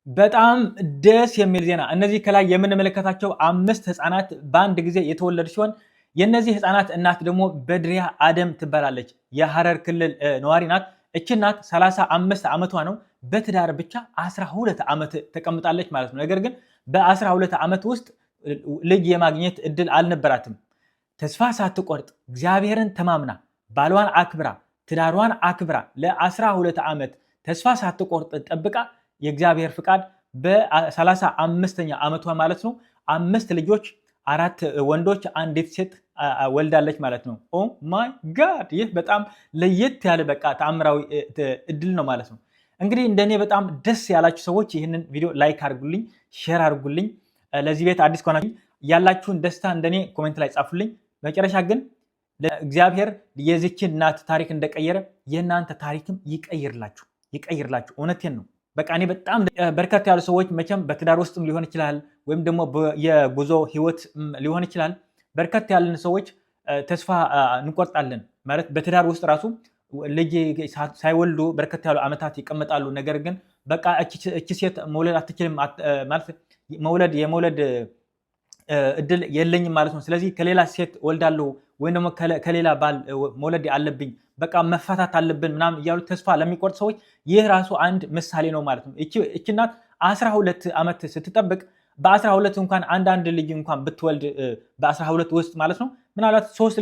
በጣም ደስ የሚል ዜና። እነዚህ ከላይ የምንመለከታቸው 5 ህፃናት በአንድ ጊዜ የተወለዱ ሲሆን የነዚህ ህፃናት እናት ደግሞ በድሪያ አደም ትባላለች። የሐረር ክልል ነዋሪ ናት። እቺ እናት 35 ዓመቷ ነው። በትዳር ብቻ 12 ዓመት ተቀምጣለች ማለት ነው። ነገር ግን በ12 ዓመት ውስጥ ልጅ የማግኘት እድል አልነበራትም። ተስፋ ሳትቆርጥ እግዚአብሔርን ተማምና ባሏን አክብራ ትዳሯን አክብራ ለ12 ዓመት ተስፋ ሳትቆርጥ ጠብቃ የእግዚአብሔር ፍቃድ በ35ኛ ዓመቷ ማለት ነው 5 ልጆች 4 ወንዶች አንዲት ሴት ወልዳለች ማለት ነው። ኦ ማይ ጋድ! ይህ በጣም ለየት ያለ በቃ ተአምራዊ እድል ነው ማለት ነው። እንግዲህ እንደኔ በጣም ደስ ያላችሁ ሰዎች ይህንን ቪዲዮ ላይክ አድርጉልኝ፣ ሼር አድርጉልኝ። ለዚህ ቤት አዲስ ከሆናችሁ ያላችሁን ደስታ እንደኔ ኮሜንት ላይ ጻፉልኝ። መጨረሻ ግን እግዚአብሔር የዚችን እናት ታሪክ እንደቀየረ የእናንተ ታሪክም ይቀይርላችሁ። እውነቴን ነው። በቃ እኔ በጣም በርከት ያሉ ሰዎች መቼም በትዳር ውስጥም ሊሆን ይችላል ወይም ደግሞ የጉዞ ህይወት ሊሆን ይችላል። በርከት ያለን ሰዎች ተስፋ እንቆርጣለን ማለት በትዳር ውስጥ ራሱ ልጅ ሳይወልዱ በርከት ያሉ ዓመታት ይቀመጣሉ። ነገር ግን በቃ እቺ ሴት መውለድ አትችልም ማለት የመውለድ እድል የለኝም ማለት ነው። ስለዚህ ከሌላ ሴት ወልዳለሁ ወይም ደግሞ ከሌላ ባል መውለድ አለብኝ፣ በቃ መፋታት አለብን ምናምን እያሉ ተስፋ ለሚቆርጥ ሰዎች ይህ ራሱ አንድ ምሳሌ ነው ማለት ነው። እቺ እናት 12 ዓመት ስትጠብቅ በ12 እንኳን አንዳንድ ልጅ እንኳን ብትወልድ በ12 ውስጥ ማለት ነው ምናልባት 3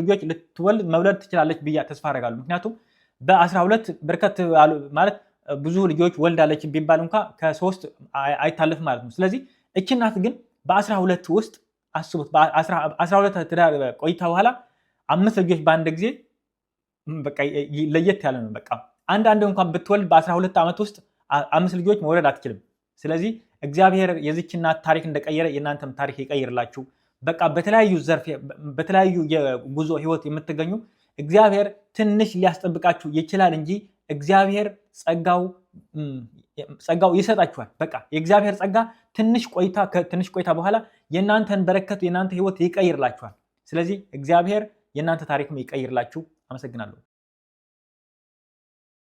ልጆች ልትወልድ መውለድ ትችላለች ብዬ ተስፋ አደርጋለሁ። ምክንያቱም በ12 በርከት ማለት ብዙ ልጆች ወልዳለች ቢባል እንኳን ከ3 አይታለፍም ማለት ነው። ስለዚህ እቺ እናት ግን በ12 ውስጥ አስቡት፣ በ12 ትዳር ቆይታ በኋላ 5 ልጆች በአንድ ጊዜ በቃ ለየት ያለ ነው። በቃ አንዳንድ እንኳን ብትወልድ በ12 ዓመት ውስጥ 5 ልጆች መውለድ አትችልም። ስለዚህ እግዚአብሔር የዚች እናት ታሪክ እንደቀየረ የእናንተም ታሪክ ይቀይርላችሁ። በቃ በተለያዩ ዘርፍ በተለያዩ የጉዞ ህይወት የምትገኙ እግዚአብሔር ትንሽ ሊያስጠብቃችሁ ይችላል እንጂ እግዚአብሔር ጸጋው ይሰጣችኋል። በቃ የእግዚአብሔር ጸጋ ትንሽ ቆይታ በኋላ የእናንተን በረከት የእናንተ ህይወት ይቀይርላችኋል። ስለዚህ እግዚአብሔር የእናንተ ታሪክም ይቀይርላችሁ። አመሰግናለሁ።